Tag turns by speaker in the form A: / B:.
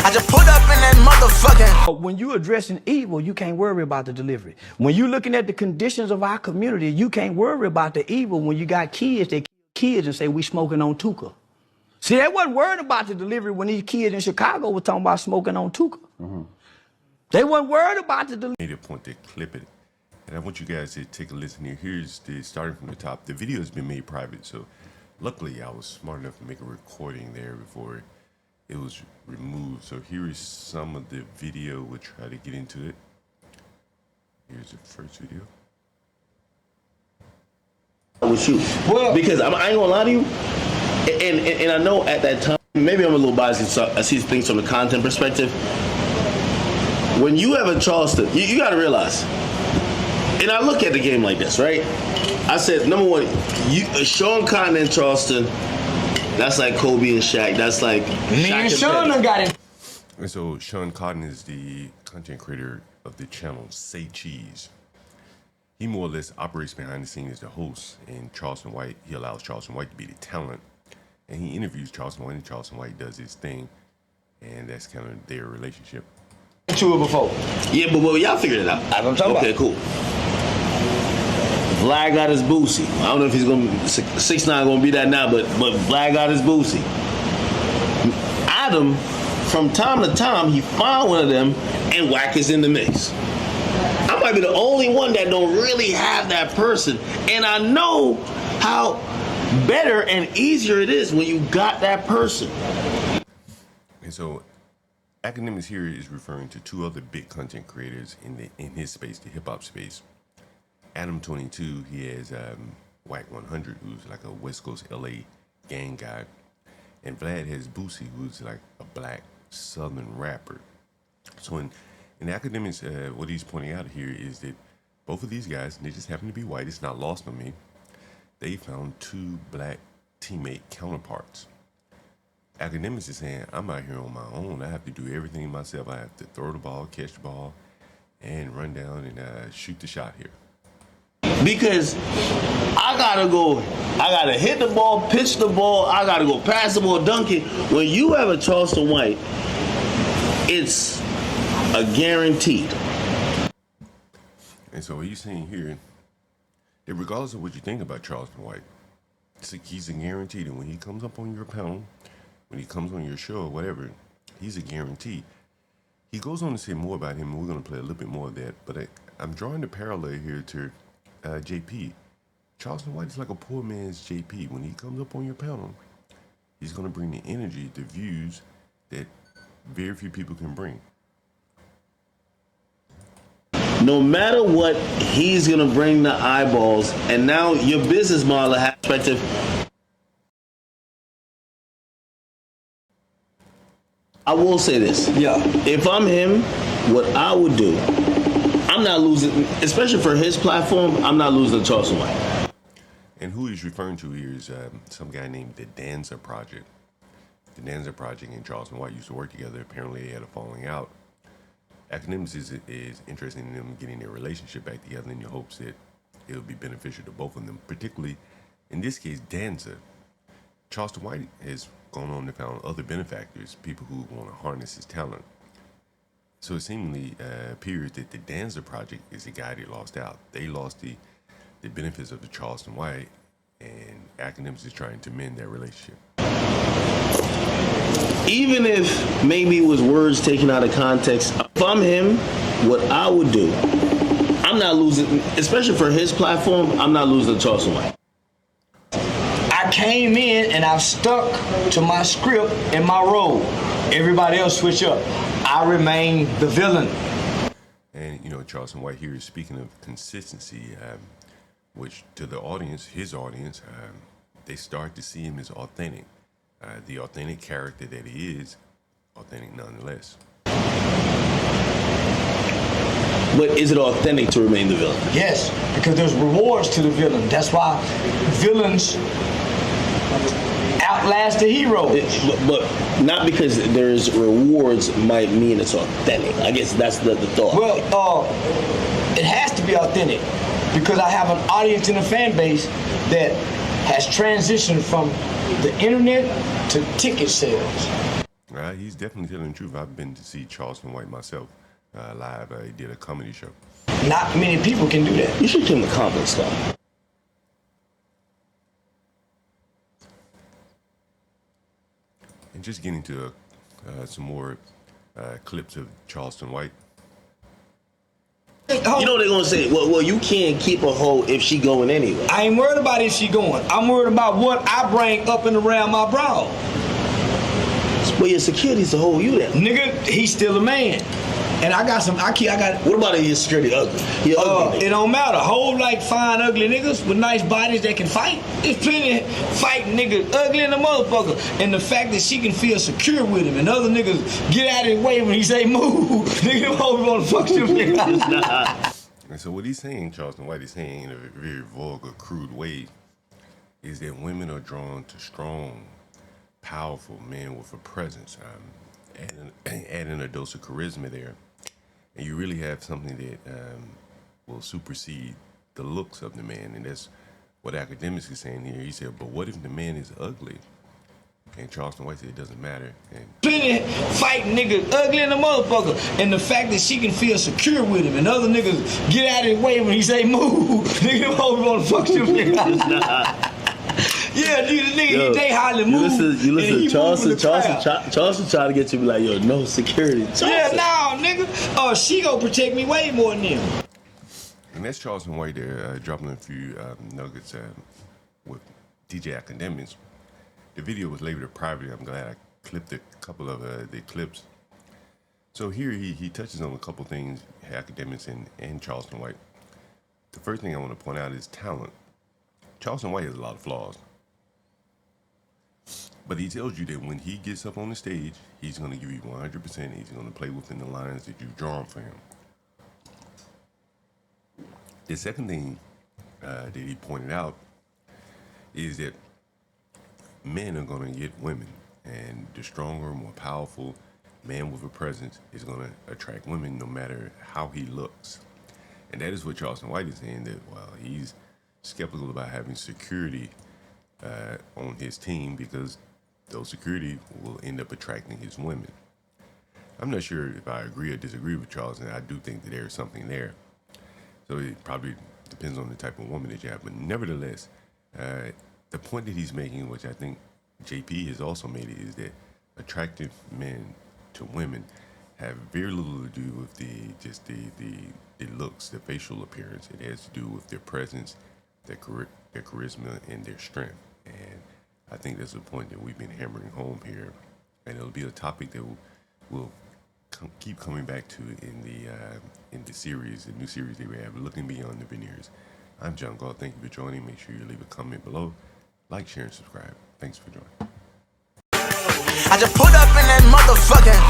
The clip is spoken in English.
A: I just put up in that motherfucking.
B: When you're addressing evil, you can't worry about the delivery. When you're looking at the conditions of our community, you can't worry about the evil when you got kids that kill kids and say we smoking on Tuka. See, they wasn't worried about the delivery when these kids in Chicago were talking about smoking on Tuka. They weren't worried about the delivery.
C: Made a point to clip it. And I want you guys to take a listen here. Here's the starting from the top. The video has been made private, so luckily I was smart enough to make a recording there before it was removed. So here is some of the video. We'll try to get into it. Here's the first video.
D: With you, well, because I ain't gonna lie to you, and I know at that time maybe I'm a little biased. So I see things from the content perspective. When you have a Charleston, you got to realize, and I look at the game like this, right? I said, number one, Sean Cotton in Charleston, that's like Kobe and Shaq. That's like
B: me and Sean done got it.
C: And so Sean Cotton is the content creator of the channel Say Cheese. He more or less operates behind the scenes as the host, and Charleston White, he allows Charleston White to be the talent, and he interviews Charleston White, and Charleston White does his thing, and that's kind of their relationship.
B: To it before.
D: Yeah, but y'all figured it out.
B: That's what I'm talking
D: about. Okay, cool. Vlad got his Boosie. I don't know if he's gonna 6ix9ine gonna be that now, but Vlad got his Boosie. Adam, from time to time, he find one of them and whack is in the mix. I might be the only one that don't really have that person, and I know how better and easier it is when you got that person.
C: And so Akademiks here is referring to two other big content creators in his space, the hip hop space. Adam 22, he has Whack 100, who's like a West Coast LA gang guy, and Vlad has Boosie, who's like a black Southern rapper. So in Akademiks, what he's pointing out here is that both of these guys, and they just happen to be white, it's not lost on me, they found two black teammate counterparts. Akademiks is saying, I'm out here on my own. I have to do everything myself. I have to throw the ball, catch the ball, and run down and shoot the shot here.
D: Because I gotta hit the ball, pitch the ball, I gotta go pass the ball, dunk it. When you have a Charleston White, it's a guaranteed.
C: And so what you're saying here, that regardless of what you think about Charleston White, he's a guaranteed. And when he comes up on your panel, when he comes on your show or whatever, he's a guarantee. He goes on to say more about him, and we're going to play a little bit more of that. But I'm drawing the parallel here to JP. Charleston White is like a poor man's JP. When he comes up on your panel, he's going to bring the energy, the views that very few people can bring.
D: No matter what, he's going to bring the eyeballs. And now your business model has perspective. I will say this.
B: Yeah.
D: If I'm him, what I would do, I'm not losing, especially for his platform, I'm not losing to Charleston White.
C: And who he's referring to here is some guy named the Danza Project. The Danza Project and Charleston White used to work together. Apparently they had a falling out. Akademiks is interested in them getting their relationship back together in the hopes that it would be beneficial to both of them, particularly, in this case, Danza. Charleston White has gone on to found other benefactors, people who want to harness his talent. So it seemingly appears that the Danza Project is the guy that lost out. They lost the benefits of the Charleston White, and Akademiks is trying to mend their relationship.
D: Even if maybe it was words taken out of context, if I'm him, what I would do, I'm not losing, especially for his platform, I'm not losing to Charleston White.
B: I came in and I stuck to my script and my role. Everybody else switch up. I remain the villain.
C: And, you know, Charleston White here is speaking of consistency, which to the audience, his audience, they start to see him as authentic. The authentic character that he is, authentic nonetheless.
D: But is it authentic to remain the villain?
B: Yes, because there's rewards to the villain. That's why villains outlast the hero.
D: But not because there's rewards might mean it's authentic. I guess that's the thought.
B: Well, it has to be authentic because I have an audience and a fan base that has transitioned from the internet to ticket sales.
C: He's definitely telling the truth. I've been to see Charleston White myself live. He did a comedy show.
B: Not many people can do that.
D: You should give him the confidence, though.
C: And just getting to some more clips of Charleston White.
D: You know what they're gonna say? Well, you can't keep a hoe if she going anyway.
B: I ain't worried about if she going. I'm worried about what I bring up and around my bra.
D: Well, your security's to hold you there.
B: Nigga, he's still a man. And I got some, I got.
D: What about your security ugly? He ugly.
B: It don't matter. Whole like fine ugly niggas with nice bodies that can fight. There's plenty of fighting niggas ugly in the motherfucker. And the fact that she can feel secure with him and other niggas get out of his way when he say move. Nigga, always wanna fuck you nigga.
C: And so what he's saying, Charleston White is saying in a very vulgar, crude way, is that women are drawn to strong, powerful men with a presence. Adding a dose of charisma there. And you really have something that will supersede the looks of the man. And that's what Akademiks is saying here. He said, but what if the man is ugly? And Charleston White said it doesn't matter. And
B: plenty fighting niggas ugly in the motherfucker. And the fact that she can feel secure with him and other niggas get out of his way when he say move. Nigga, always wanna fuck you nigga. Yeah, nigga, they hardly move.
D: You listen, Charleston trying to get you to be like, yo, no security. Charleston.
B: Yeah, nah, nigga. Oh, she gonna protect me way more than him.
C: And that's Charleston White there, dropping a few nuggets with DJ Akademiks. The video was labeled privately. I'm glad I clipped a couple of the clips. So here he touches on a couple things, Akademiks and Charleston White. The first thing I want to point out is talent. Charleston White has a lot of flaws. But he tells you that when he gets up on the stage, he's going to give you 100%. He's going to play within the lines that you've drawn for him. The second thing that he pointed out is that men are going to get women. And the stronger, more powerful man with a presence is going to attract women no matter how he looks. And that is what Charleston White is saying, that, well, he's skeptical about having security on his team because those security will end up attracting his women. I'm not sure if I agree or disagree with Charleston. I do think that there is something there. So it probably depends on the type of woman that you have. But nevertheless, the point that he's making, which I think JP has also made it, is that attractive men to women have very little to do with the looks, the facial appearance. It has to do with their presence, their charisma, and their strength. And I think that's a point that we've been hammering home here, and it'll be a topic that we'll keep coming back to in the series, the new series that we have, Looking Beyond the Veneers. I'm John Galt. Thank you for joining. Make sure you leave a comment below, like, share, and subscribe. Thanks for joining.
A: I just put up in that motherfucking